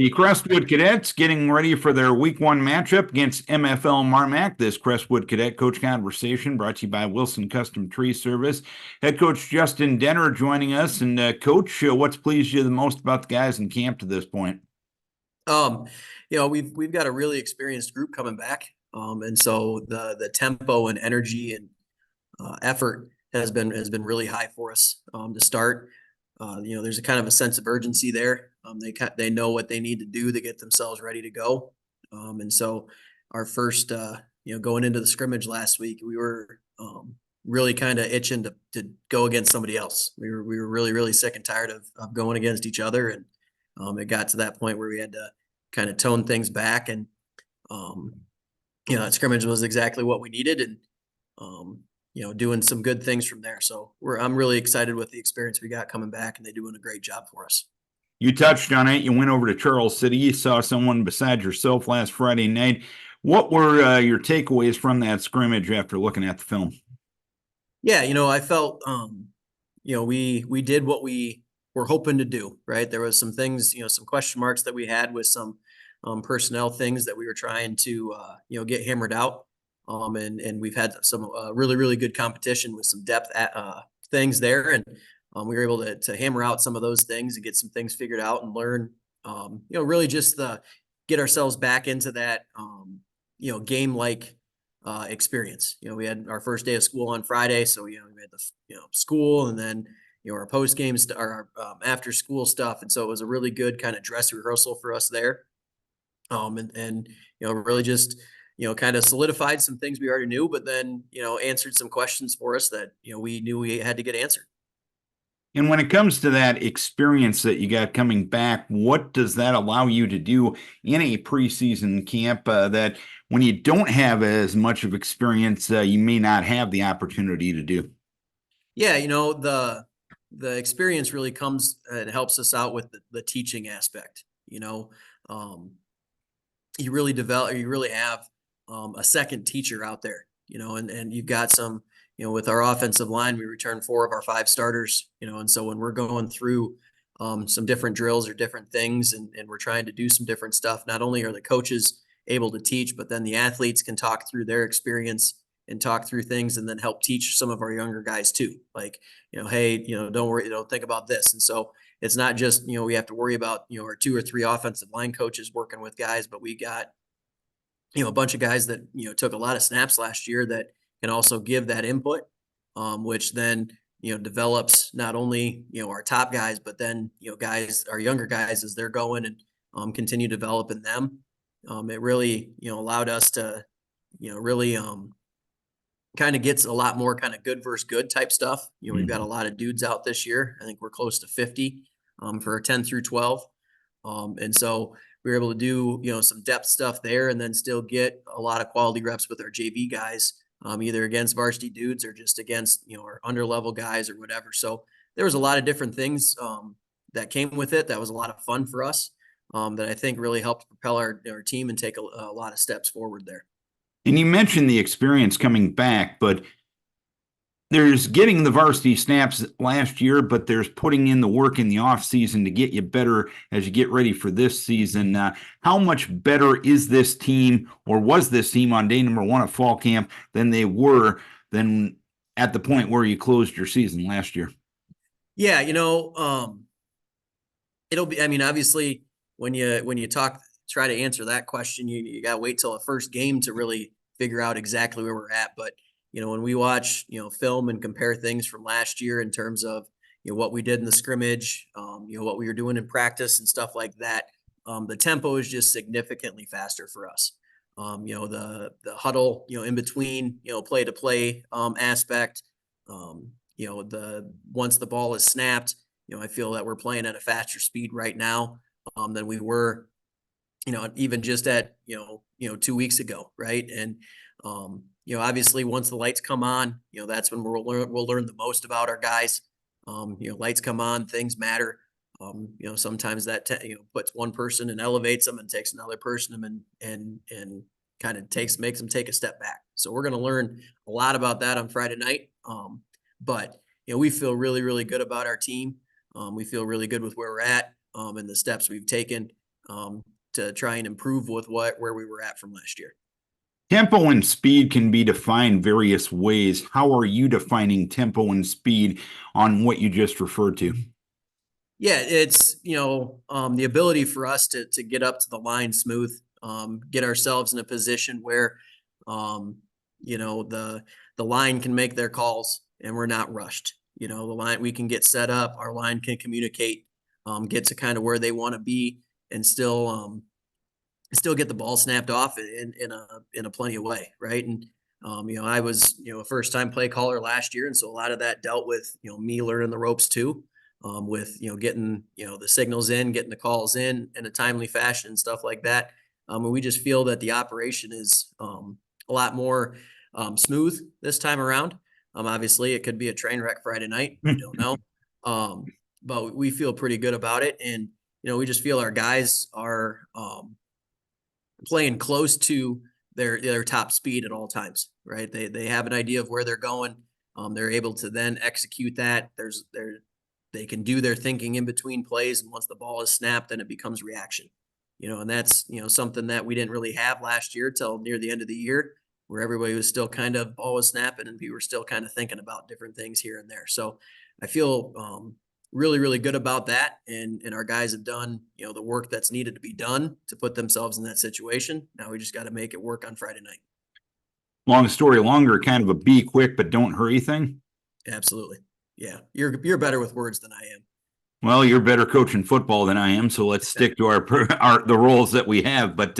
The Crestwood Cadets getting ready for their week one matchup against MFL Marmac. This Crestwood Cadet Coach Conversation brought to you by Wilson Custom Tree Service. Head Coach Justin Denner joining us. And Coach, what's pleased you the most about the guys in camp to this point? Um, we've got a really experienced group coming back. And so the tempo and energy and effort has been really high for us to start. There's a kind of a sense of urgency there. They know what they need to do to get themselves ready to go. And so our first going into the scrimmage last week, we were really kind of itching to go against somebody else. We were really sick and tired of going against each other, and it got to that point where we had to kind of tone things back, and that scrimmage was exactly what we needed, and doing some good things from there. So I'm really excited with the experience we got coming back, and they're doing a great job for us. You touched on it. You went over to Charles City. You saw someone besides yourself last Friday night. What were your takeaways from that scrimmage after looking at the film? Yeah, I felt we did what we were hoping to do, right? There was some things, some question marks that we had with some personnel things that we were trying to get hammered out. And we've had some really good competition with some depth things there, and we were able to hammer out some of those things and get some things figured out and learn, really just get ourselves back into that game like experience. We had our first day of school on Friday, so we had the school, and then our post game our after school stuff, and so it was a really good kind of dress rehearsal for us there. And really just kind of solidified some things we already knew, but then answered some questions for us that we knew we had to get answered. And when it comes to that experience that you got coming back, what does that allow you to do in a preseason camp that when you don't have as much of experience, you may not have the opportunity to do? Yeah, the experience really comes and helps us out with the teaching aspect. You really have a second teacher out there, and you've got some, with our offensive line, we returned 4 of our 5 starters, and so when we're going through some different drills or different things, and we're trying to do some different stuff, not only are the coaches able to teach, but then the athletes can talk through their experience and talk through things, and then help teach some of our younger guys too. Like, hey, don't worry, don't think about this. And so it's not just, we have to worry about, our 2 or 3 offensive line coaches working with guys, but we got, a bunch of guys that, took a lot of snaps last year that can also give that input, which then, develops not only, our top guys, but then, guys, our younger guys, as they're going and continue developing them. It really, allowed us to, really kind of gets a lot more kind of good versus good type stuff. We've got a lot of dudes out this year. I think we're close to 50 for 10 through 12. And so we were able to do, some depth stuff there, and then still get a lot of quality reps with our JV guys, either against varsity dudes or just against, our underlevel guys or whatever. So there was a lot of different things that came with it. That was a lot of fun for us, that I think really helped propel our team and take a lot of steps forward there. And you mentioned the experience coming back, but there's getting the varsity snaps last year, but there's putting in the work in the off season to get you better as you get ready for this season. How much better is this team, or was this team on day number 1 of fall camp than they were than at the point where you closed your season last year? Yeah, it'll be, I mean, obviously when you try to answer that question, you got to wait till the first game to really figure out exactly where we're at. But, when we watch, film and compare things from last year in terms of, what we did in the scrimmage, what we were doing in practice and stuff like that, the tempo is just significantly faster for us. The huddle, in between, play to play aspect, once the ball is snapped, I feel that we're playing at a faster speed right now than we were, even just at 2 weeks ago, right? And obviously once the lights come on, that's when we'll learn the most about our guys. Lights come on, things matter. Sometimes that puts one person and elevates them, and takes another person and kind of makes them take a step back. So we're going to learn a lot about that on Friday night. But we feel really good about our team. We feel really good with where we're at and the steps we've taken. to try and improve with where we were at from last year. Tempo and speed can be defined various ways. How are you defining tempo and speed on what you just referred to? Yeah, it's the ability for us to get up to the line smooth, get ourselves in a position where um, the line can make their calls and we're not rushed. The line, we can get set up, our line can communicate, get to kind of where they want to be, and still get the ball snapped off in a plenty of way, right? And I was a first time play caller last year, and so a lot of that dealt with me learning the ropes too, with getting the signals in, getting the calls in a timely fashion and stuff like that. And we just feel that the operation is a lot more smooth this time around. Obviously, it could be a train wreck Friday night. We don't know, but we feel pretty good about it, and we just feel our guys are playing close to their top speed at all times, right? They have an idea of where they're going. They're able to then execute that. They can do their thinking in between plays, and once the ball is snapped, then it becomes reaction. And that's something that we didn't really have last year till near the end of the year, where everybody was still kind of ball was snapping and we were still kind of thinking about different things here and there. So I feel really, really good about that. And our guys have done, the work that's needed to be done to put themselves in that situation. Now we just got to make it work on Friday night. Long story longer, kind of a be quick but don't hurry thing. Absolutely. Yeah. You're better with words than I am. Well, you're better coaching football than I am, so let's stick to the roles that we have. But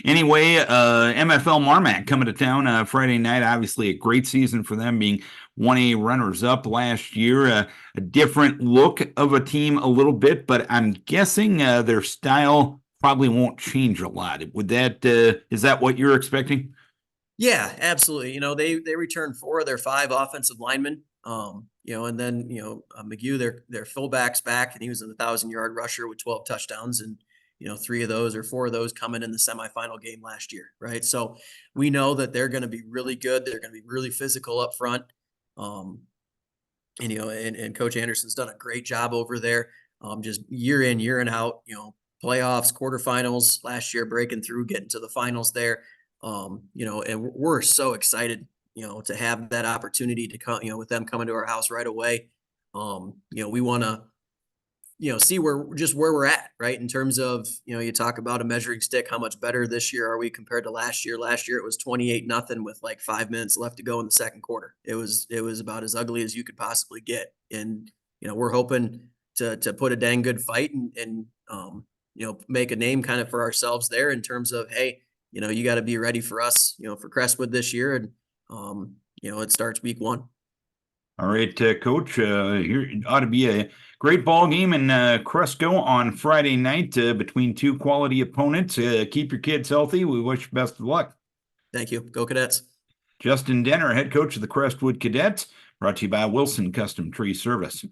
anyway, MFL Marmac coming to town Friday night. Obviously, a great season for them, being 1A runners-up last year. A different look of a team a little bit, but I'm guessing their style probably won't change a lot. Is that what you're expecting? Yeah, absolutely. They returned 4 of their 5 offensive linemen. And then McGew, their fullback's back, and he was a 1,000-yard rusher with 12 touchdowns, and 3 of those or 4 of those coming in the semifinal game last year, right? So we know that they're going to be really good. They're going to be really physical up front. And Coach Anderson's done a great job over there, just year in, year and out. Playoffs, quarterfinals last year, breaking through, getting to the finals there. And we're so excited, to have that opportunity to come, with them coming to our house right away. We want to, see where we're at, right? In terms of, you talk about a measuring stick, how much better this year are we compared to last year? Last year it was 28-0 with like 5 minutes left to go in the second quarter. It was about as ugly as you could possibly get. And, we're hoping to put a dang good fight and make a name kind of for ourselves there in terms of, hey, you got to be ready for us, for Crestwood this year. And, it starts week 1. All right, Coach, here ought to be a great ball game in Cresco on Friday night between 2 quality opponents. Keep your kids healthy. We wish you best of luck. Thank you. Go Cadets. Justin Denner, head coach of the Crestwood Cadets, brought to you by Wilson Custom Tree Service.